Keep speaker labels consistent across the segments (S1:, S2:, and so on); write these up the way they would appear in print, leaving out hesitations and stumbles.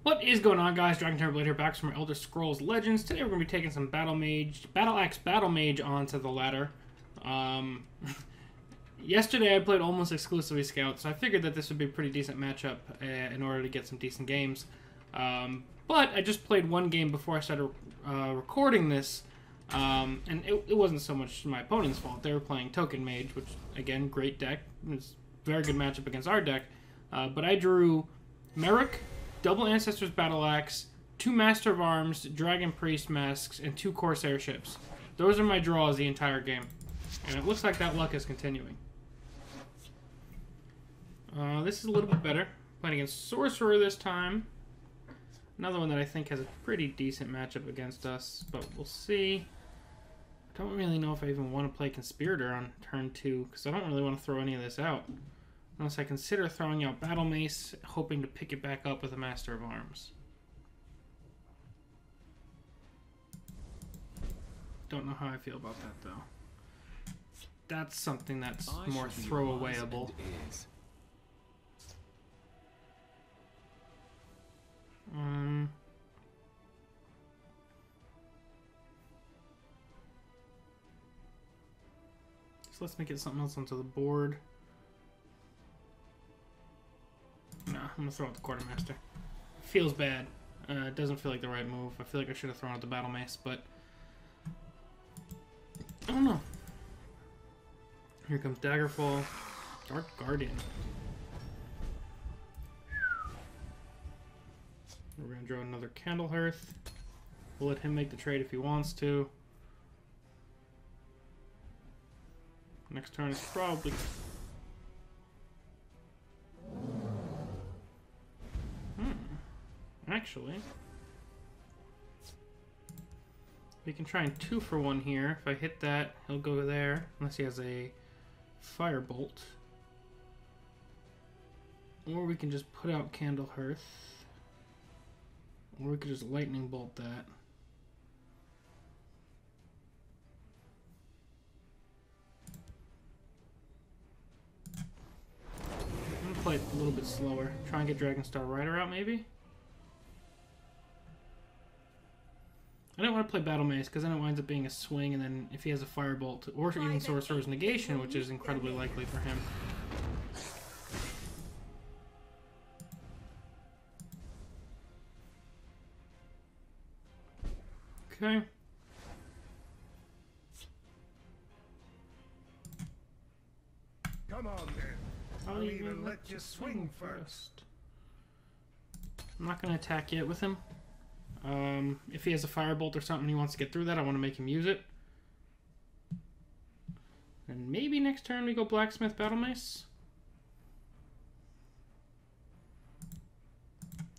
S1: What is going on, guys? Dragon Terrorblade here, back from our Elder Scrolls Legends. Today we're going to be taking some Battleaxe Mage onto the ladder. Yesterday I played almost exclusively Scout, so I figured that this would be a pretty decent matchup in order to get some decent games. But I just played one game before I started recording this, and it wasn't so much my opponent's fault. They were playing Token Mage, which, again, great deck. It's a very good matchup against our deck. But I drew Merrick, Double Ancestors Battleaxe, 2 Master of Arms, Dragon Priest Masks, and 2 Corsair ships. Those are my draws the entire game. And it looks like that luck is continuing. This is a little bit better. Playing against Sorcerer this time. Another one that I think has a pretty decent matchup against us, but we'll see. I don't really know if I even want to play Conspirator on turn 2, because I don't really want to throw any of this out. Unless I consider throwing out Battlemace, hoping to pick it back up with a Master of Arms. Don't know how I feel about that, though. That's something that's more throwawayable. So let's make it something else onto the board. Nah, I'm gonna throw out the Quartermaster. Feels bad. It doesn't feel like the right move. I feel like I should have thrown out the Battle Mace, but I don't know. Here comes Daggerfall. Dark Guardian. We're gonna draw another Candlehearth. We'll let him make the trade if he wants to. Next turn is probably... Actually, we can try and 2-for-1 here. If I hit that, he'll go there, unless he has a Firebolt. Or we can just put out Candlehearth. Or we could just Lightning Bolt that. I'm going to play it a little bit slower. Try and get Dragonstar Rider out, maybe? I don't want to play Battle Mace because then it winds up being a swing, and then if he has a Firebolt or even Sorcerer's Negation, which is incredibly likely for him. Okay.
S2: Come on then. I'll even let you swing first.
S1: I'm not going to attack yet with him. If he has a Firebolt or something he wants to get through that, I want to make him use it. And maybe next turn we go Blacksmith Battle Mace.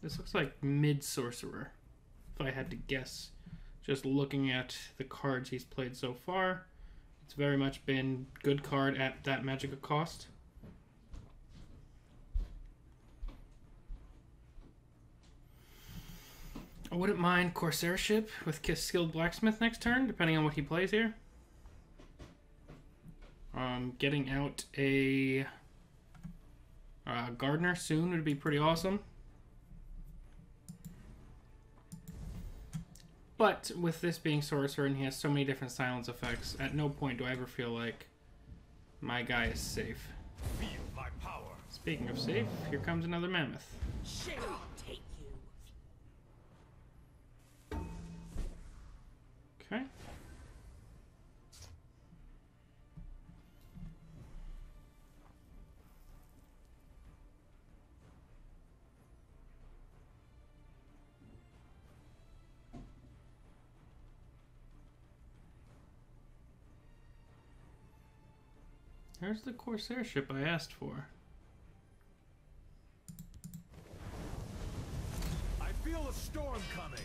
S1: This looks like mid-Sorcerer, if I had to guess. Just looking at the cards he's played so far, it's very much been good card at that Magicka cost. I wouldn't mind Corsair Ship with Skilled Blacksmith next turn, depending on what he plays here. Getting out a Gardener soon would be pretty awesome. But with this being Sorcerer and he has so many different silence effects, at no point do I ever feel like my guy is safe.
S2: Feel my power.
S1: Speaking of safe, here comes another Mammoth. Okay. There's the Corsair ship I asked for.
S2: I feel a storm coming.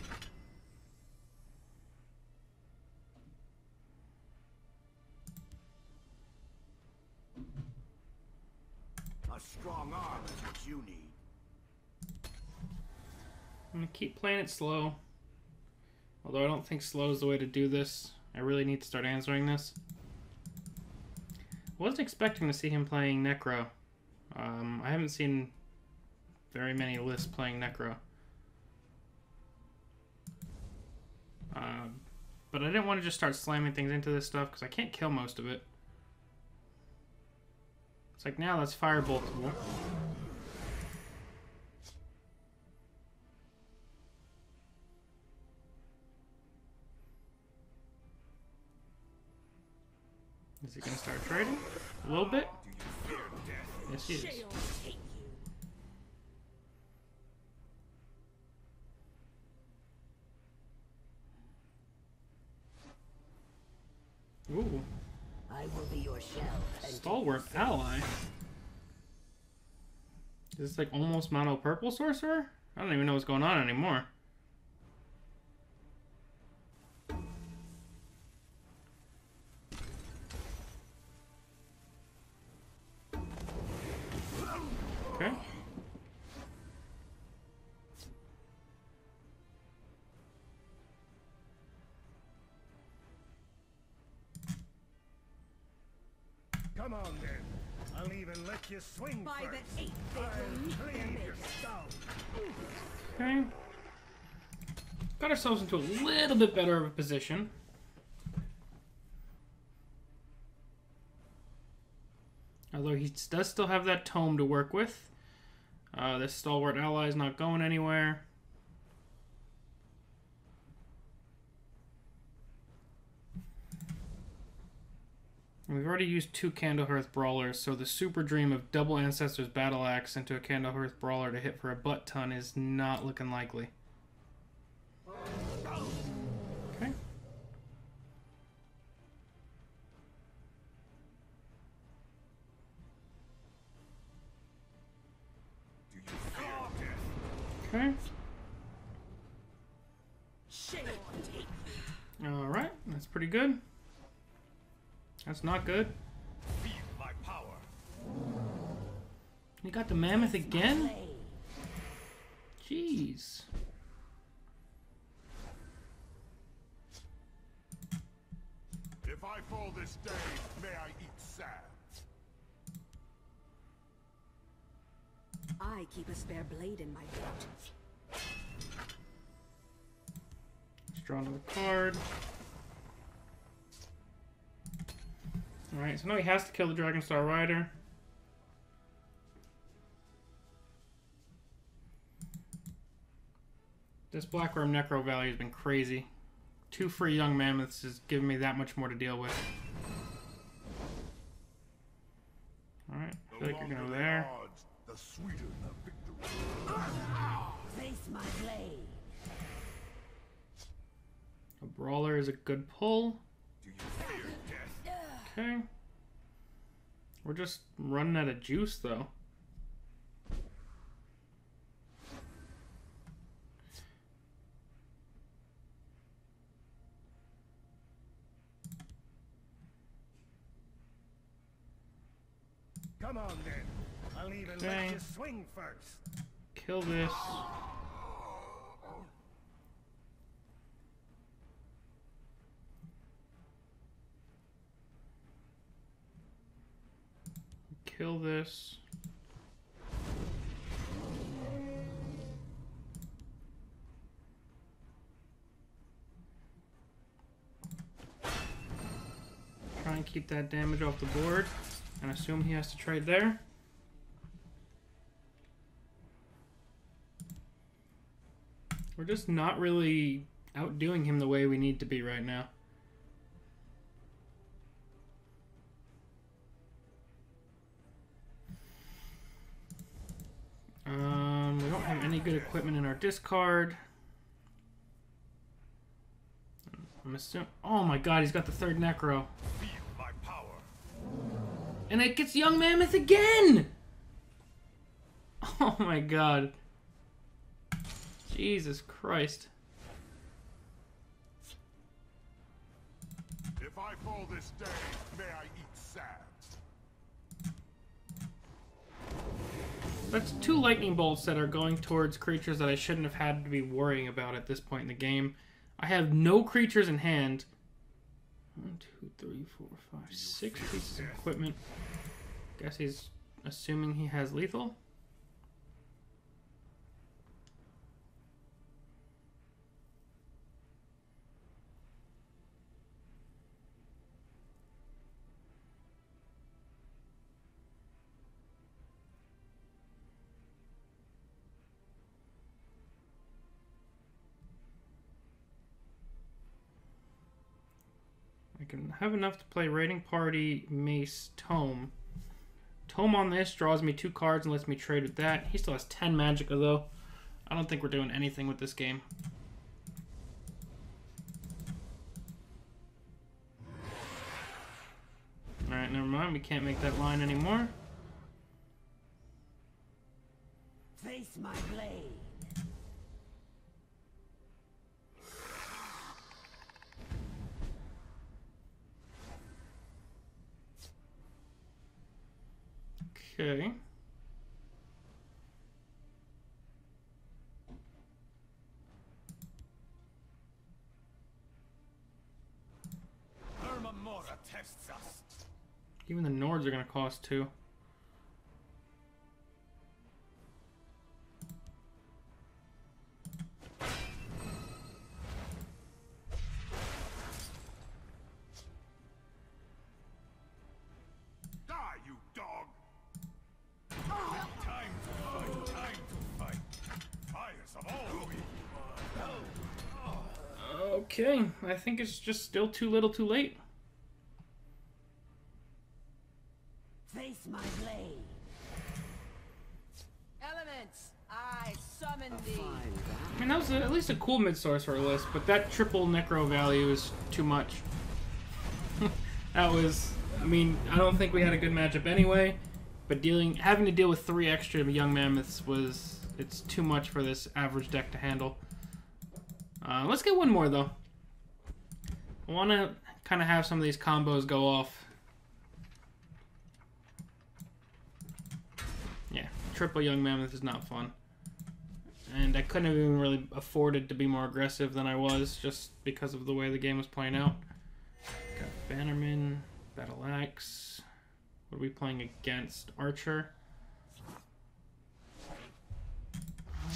S2: A strong arm is what you need.
S1: I'm gonna keep playing it slow. Although I don't think slow is the way to do this. I really need to start answering this. Wasn't expecting to see him playing Necro. I haven't seen very many lists playing Necro. But I didn't want to just start slamming things into this stuff because I can't kill most of it. It's like, now that's fireboltable. Is he gonna start trading? A little bit? Yes, he is. Ooh.
S3: I will be your shell.
S1: Stalwart ally. Is this like almost mono purple sorcerer? I don't even know what's going on anymore. Okay.
S2: Come on then. I'll even let you swing
S3: By
S2: first.
S3: the 8th, they
S2: I'll
S3: will meet their
S2: cleave your
S3: maker.
S2: stone.
S1: Okay. Got ourselves into a little bit better of a position. Although he does still have that tome to work with. This stalwart ally is not going anywhere. And we've already used 2 Candlehearth Brawlers, so the super dream of double Ancestors Battleaxe into a Candlehearth Brawler to hit for a butt ton is not looking likely. Okay. Okay. Alright, that's pretty good. That's not good.
S2: Feel my power.
S1: You got the mammoth again? Jeez.
S2: If I fall this day, may I eat sand.
S3: I keep a spare blade in my belt.
S1: Let's draw another card. Alright, so now he has to kill the Dragonstar Rider. This Blackworm Necro value has been crazy. 2 free young mammoths is giving me that much more to deal with. Alright, I feel like you're gonna go there.
S2: Odds, the sweeter the victory.
S3: Face my blade.
S1: A Brawler is a good pull.
S2: Do you fear death?
S1: Okay. We're just running out of juice, though.
S2: Come on then. I'll even
S1: Okay.
S2: let you swing first.
S1: Kill this. Kill this. Try and keep that damage off the board and assume he has to trade there. We're just not really outdoing him the way we need to be right now. We don't have any good equipment in our discard. I'm assuming. Oh my god, he's got the 3rd Necro.
S2: Feel my power.
S1: And it gets Young Mammoth again! Oh my god. Jesus Christ.
S2: If I fall this day, may I eat sand.
S1: That's 2 lightning bolts that are going towards creatures that I shouldn't have had to be worrying about at this point in the game. I have no creatures in hand. 1, 2, 3, 4, 5, 6 pieces of equipment. Guess he's assuming he has lethal. can have enough to play Raiding Party, Mace, Tome. Tome on this draws me 2 cards and lets me trade with that. He still has 10 Magicka though. I don't think we're doing anything with this game. Alright, never mind. We can't make that line anymore.
S3: Face my blade.
S1: Okay.
S2: Tests us.
S1: Even the Nords are going to cost 2.
S2: Die, you dog! Time to fight. Fires of all we.
S1: Okay, I think it's just still too little too late.
S3: Face my blade.
S4: Elements, I summon thee.
S1: I mean, that was at least a cool mid-sorcerer list, but that triple necro value is too much. That was, I mean, I don't think we had a good matchup anyway, but having to deal with 3 extra young mammoths it's too much for this average deck to handle. Let's get one more though. I want to kind of have some of these combos go off. Yeah, triple young mammoth is not fun. And I couldn't have even really afforded to be more aggressive than I was just because of the way the game was playing out. Got Bannerman, Battleaxe. What are we playing against? Archer.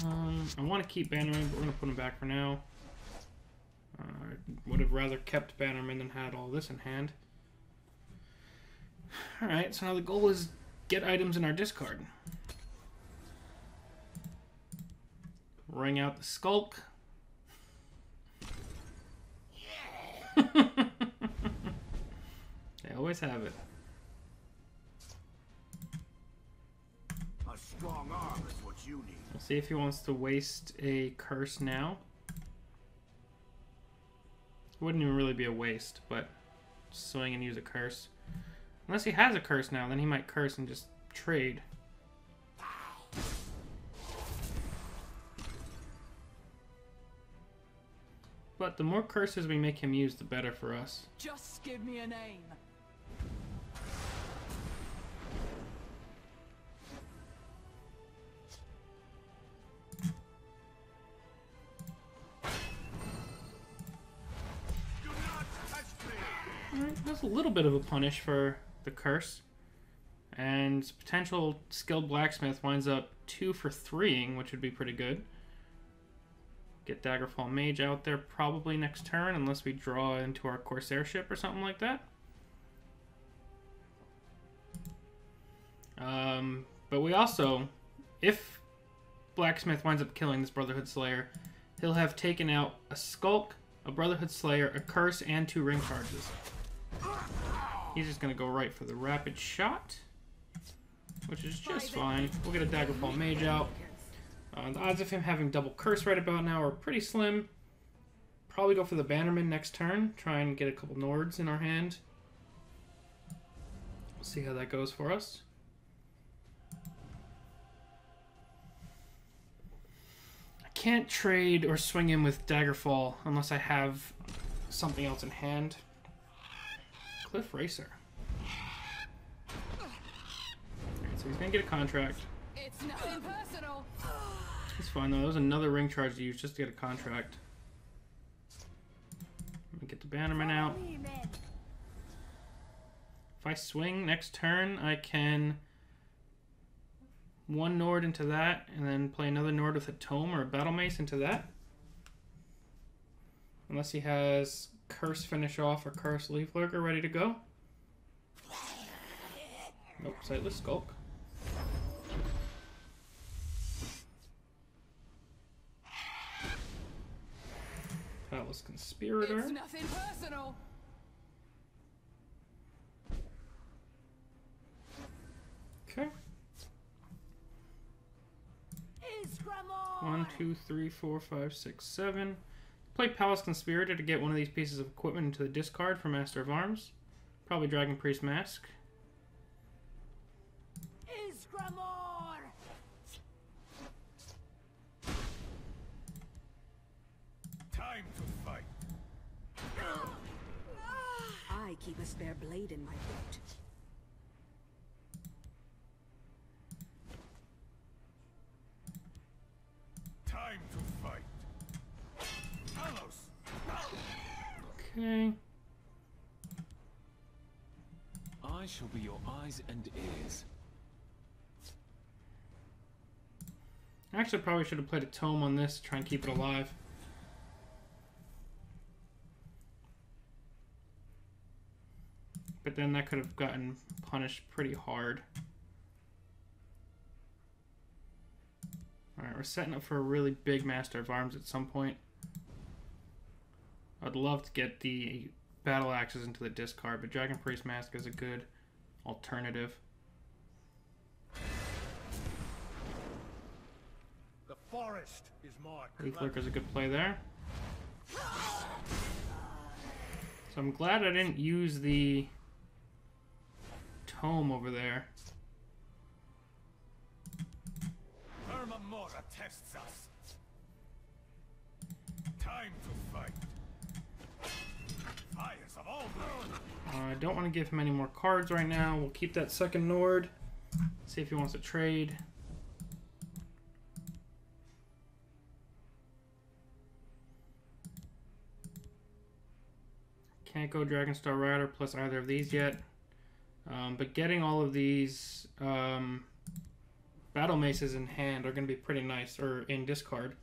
S1: I want to keep Bannerman, but we're going to put him back for now. I would have rather kept Bannerman than had all this in hand. Alright, so now the goal is get items in our discard. Ring out the Skulk. They always have it.
S2: A strong arm is what you need.
S1: We'll see if he wants to waste a curse now. It wouldn't even really be a waste, but swing and use a curse. Unless he has a curse now, then he might curse and just trade. But the more curses we make him use, the better for us.
S4: Just give me a name.
S1: Alright, that's a little bit of a punish for the curse. And potential skilled blacksmith winds up 2 for 3ing, which would be pretty good. Get Daggerfall Mage out there probably next turn, unless we draw into our Corsair ship or something like that. But we also, if Blacksmith winds up killing this Brotherhood Slayer, he'll have taken out a Skulk, a Brotherhood Slayer, a Curse, and 2 ring charges. He's just going to go right for the Rapid Shot, which is just fine. We'll get a Daggerfall Mage out. The odds of him having double Curse right about now are pretty slim. Probably go for the Bannerman next turn. Try and get a couple Nords in our hand. We'll see how that goes for us. I can't trade or swing in with Daggerfall unless I have something else in hand. Cliff Racer. Alright, so he's going to get a contract.
S4: It's nothing personal.
S1: It's fine though. That was another ring charge to use just to get a contract. Let me get the Bannerman out. If I swing next turn, I can 1 Nord into that, and then play another Nord with a Tome or a Battlemace into that. Unless he has Curse Finish Off or Curse Leaf Lurker ready to go. Nope, Sightless Skulk. Palace Conspirator.
S4: It's nothing personal.
S1: 2, 3, 4, 5, 6, 7. Play Palace Conspirator to get one of these pieces of equipment into the discard for Master of Arms. Probably Dragon Priest Mask.
S3: Iskramor!
S2: Time to fight.
S5: I keep a spare blade in my boot.
S2: Time to fight. Talos.
S1: Okay.
S6: I shall be your eyes and ears.
S1: Actually, probably should have played a tome on this to try and keep it alive. But then that could have gotten punished pretty hard. Alright, we're setting up for a really big Master of Arms at some point. I'd love to get the battle axes into the discard, but Dragon Priest Mask is a good alternative.
S2: The forest is my
S1: Leaf
S2: club.
S1: Lurker's a good play there. So I'm glad I didn't use the tome over there.
S2: Mora tests us. Time to fight. Fires of all blood.
S1: I don't want to give him any more cards right now. We'll keep that second Nord. See if he wants to trade. Can't go Dragonstar Rider plus either of these yet. But getting all of these battle maces in hand are going to be pretty nice, or in discard.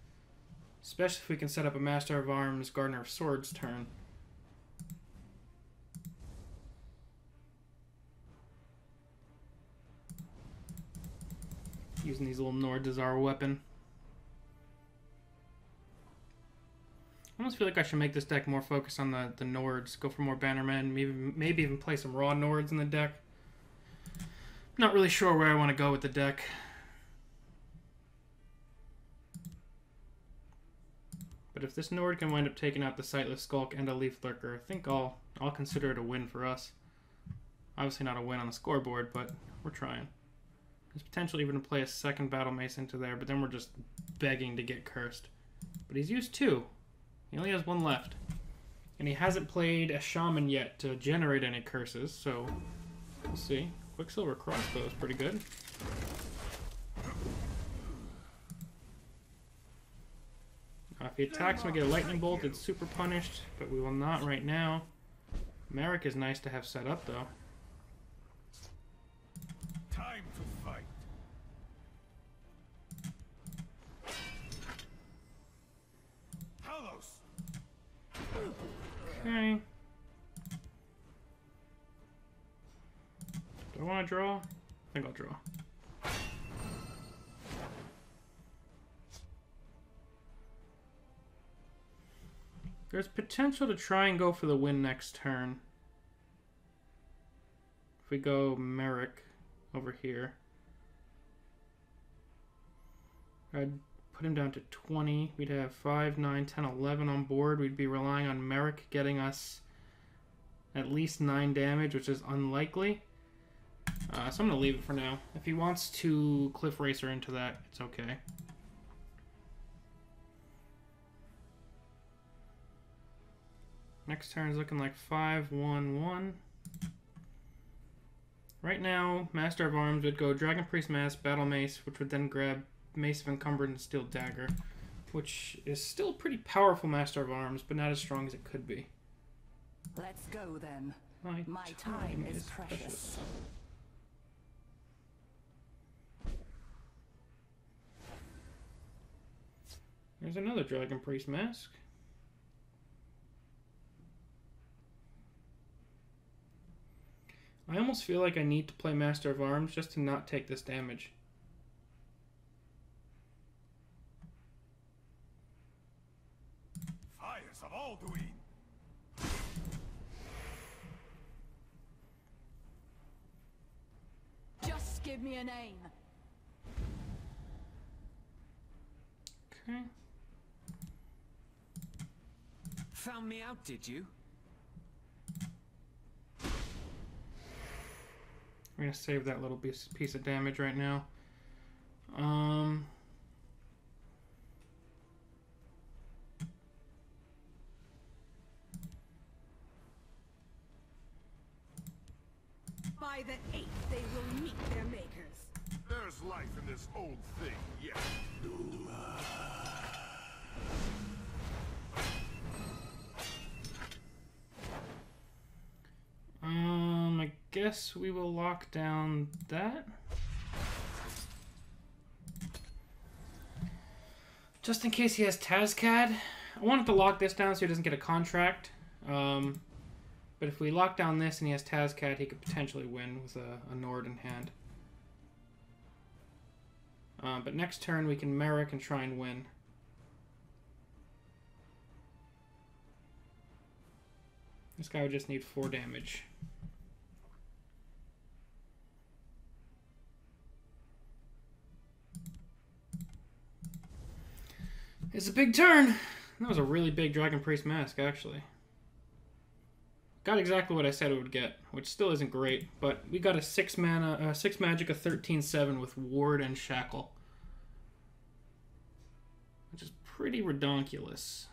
S1: Especially if we can set up a Master of Arms, Gardener of Swords turn. Using these little Nords as our weapon. I almost feel like I should make this deck more focused on the Nords. Go for more Bannermen. Maybe even play some raw Nords in the deck. Not really sure where I want to go with the deck. But if this Nord can wind up taking out the Sightless Skulk and a Leaf Lurker, I think I'll consider it a win for us. Obviously not a win on the scoreboard, but we're trying. There's potential even to play a second Battle Mace into there, but then we're just begging to get cursed. But he's used 2. He only has 1 left. And he hasn't played a Shaman yet to generate any curses, so we'll see. Quicksilver Crossbow is pretty good. If he attacks and we get a Lightning Bolt, it's super punished, but we will not right now. Merrick is nice to have set up, though.
S2: Time to fight. Talos.
S1: Okay. Do I want to draw? I think I'll draw. There's potential to try and go for the win next turn. If we go Merrick over here. I'd put him down to 20. We'd have 5, 9, 10, 11 on board. We'd be relying on Merrick getting us at least 9 damage, which is unlikely. So I'm going to leave it for now. If he wants to Cliff Racer into that, it's okay. Next turn is looking like 5, 1, 1. Right now, Master of Arms would go Dragon Priest Mask, Battle Mace, which would then grab Mace of Encumbered and Steel Dagger, which is still pretty powerful Master of Arms, but not as strong as it could be.
S3: Let's go then.
S1: My
S3: time is precious.
S1: There's another Dragon Priest Mask. I almost feel like I need to play Master of Arms just to not take this damage.
S2: Fires of Alduin.
S4: Just give me a name.
S1: Okay.
S6: Found me out, did you?
S1: We're gonna save that little piece of damage right now.
S5: By the 8th, they will meet their makers.
S2: There's life in this old thing, yes.
S1: I guess we will lock down that. Just in case he has Tazcad. I wanted to lock this down so he doesn't get a contract. But if we lock down this and he has Tazcad, he could potentially win with a Nord in hand. But next turn we can Merrick and try and win. This guy would just need 4 damage. It's a big turn. That was a really big Dragon Priest Mask, actually. Got exactly what I said it would get, which still isn't great, but we got a 6 mana, 6 magic, a 13/7 with Ward and Shackle, which is pretty redonkulous.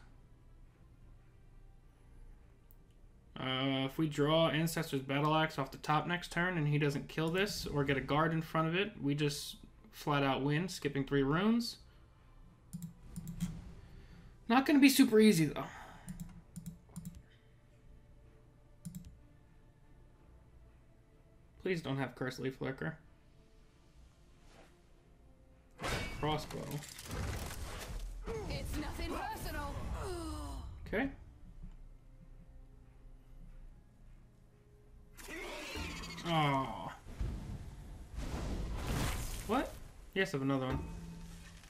S1: If we draw Ancestor's Battleaxe off the top next turn and he doesn't kill this or get a guard in front of it, we just flat out win, skipping 3 runes. Not going to be super easy, though. Please don't have Curse Leaf Flicker. Crossbow.
S4: It's nothing personal.
S1: Okay. Oh. What? Yes, I have another one.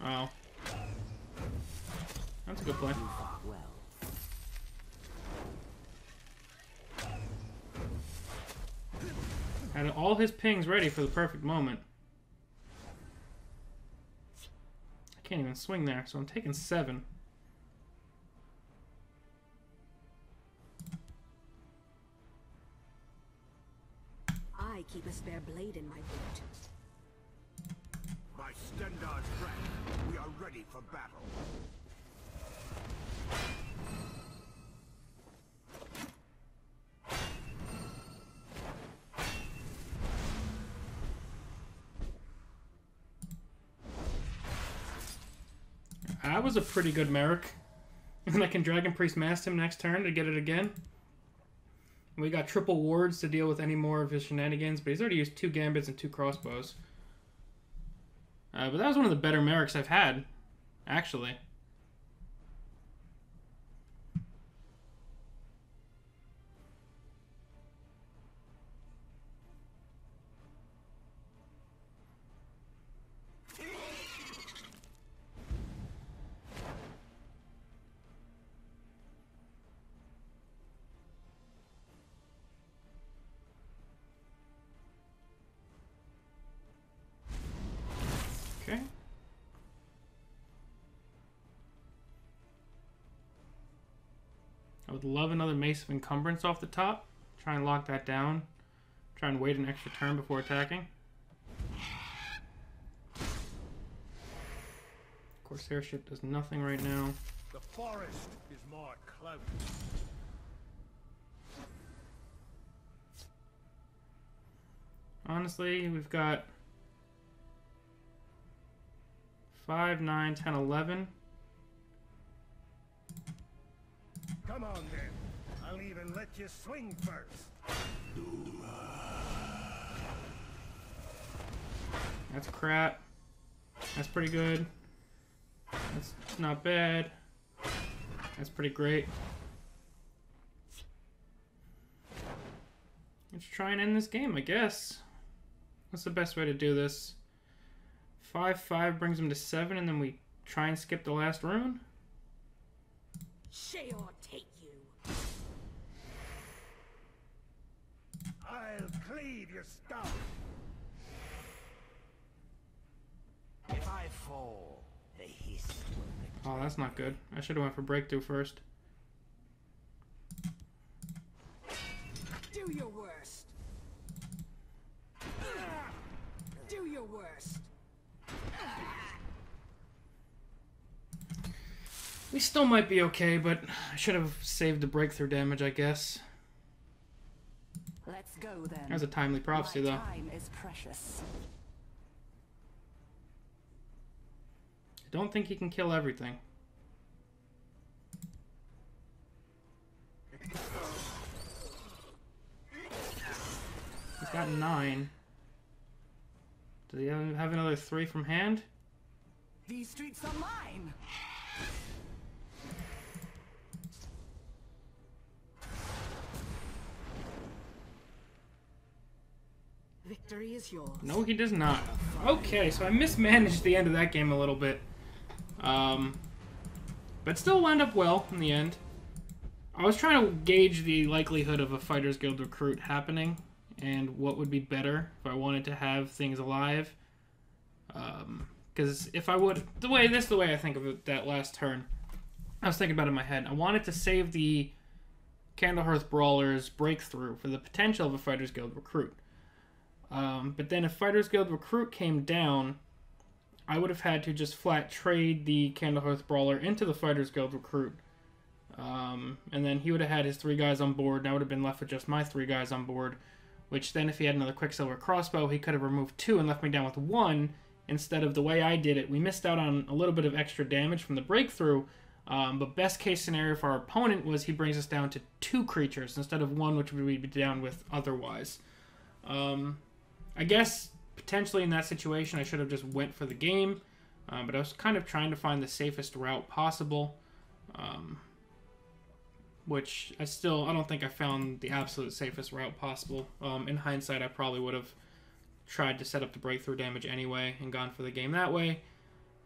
S1: Oh. That's a good play. Had all his pings ready for the perfect moment. I can't even swing there, so I'm taking 7.
S5: I keep a spare blade in my boot.
S2: By Stendar's breath, we are ready for battle.
S1: That was a pretty good Merrick. And I can Dragon Priest Mask him next turn to get it again. We got triple wards to deal with any more of his shenanigans, but he's already used 2 gambits and 2 crossbows. But that was one of the better Merricks I've had, actually. Okay. I would love another Mace of Encumbrance off the top. Try and lock that down. Try and wait an extra turn before attacking. Corsair ship does nothing right now.
S2: The forest is my clout.
S1: Honestly, we've got 5, 9, 10, 11.
S2: Come on then. I'll even let you swing first.
S1: That's crap. That's pretty good. That's not bad. That's pretty great. Let's try and end this game, I guess. What's the best way to do this? 5/5 brings him to 7, and then we try and skip the last rune?
S5: Sheol take you.
S2: I'll cleave your skull. If I fall, the hiss will
S1: Oh, that's not good. I should have went for breakthrough first.
S3: Do your worst. Do your worst.
S1: We still might be okay, but I should have saved the breakthrough damage, I guess.
S3: Let's go then.
S1: That was a timely prophecy, though.
S3: Time is precious.
S1: I don't think he can kill everything. He's got 9. Does he have another 3 from hand?
S3: These streets are mine. Victory is yours.
S1: No, he does not. Okay, so I mismanaged the end of that game a little bit. But still wound up well in the end. I was trying to gauge the likelihood of a Fighters Guild recruit happening and what would be better if I wanted to have things alive. Because if I would... the way I think of it that last turn, I was thinking about it in my head. I wanted to save the Candlehearth Brawlers breakthrough for the potential of a Fighters Guild recruit. But then if Fighters Guild recruit came down, I would have had to just flat trade the Candlehearth Brawler into the Fighters Guild recruit. And then he would have had his 3 guys on board, and I would have been left with just my 3 guys on board, which then if he had another Quicksilver crossbow, he could have removed 2 and left me down with 1, instead of the way I did it. We missed out on a little bit of extra damage from the breakthrough, but best case scenario for our opponent was he brings us down to 2 creatures instead of 1, which we'd be down with otherwise. I guess potentially in that situation I should have just went for the game, but I was kind of trying to find the safest route possible, which I don't think I found the absolute safest route possible. In hindsight, I probably would have tried to set up the breakthrough damage anyway and gone for the game that way.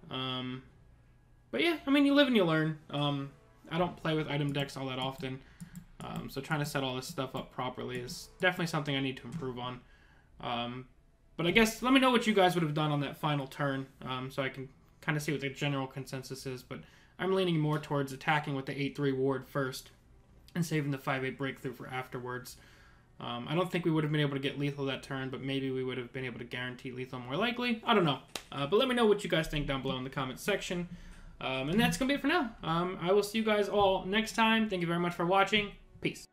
S1: But yeah, I mean, you live and you learn. I don't play with item decks all that often, so trying to set all this stuff up properly is definitely something I need to improve on. But I guess let me know what you guys would have done on that final turn, so I can kind of see what the general consensus is. But I'm leaning more towards attacking with the 8-3 ward first and saving the 5-8 breakthrough for afterwards. I don't think we would have been able to get lethal that turn, but maybe we would have been able to guarantee lethal more likely. I don't know. But let me know what you guys think down below in the comments section. And that's going to be it for now. I will see you guys all next time. Thank you very much for watching. Peace.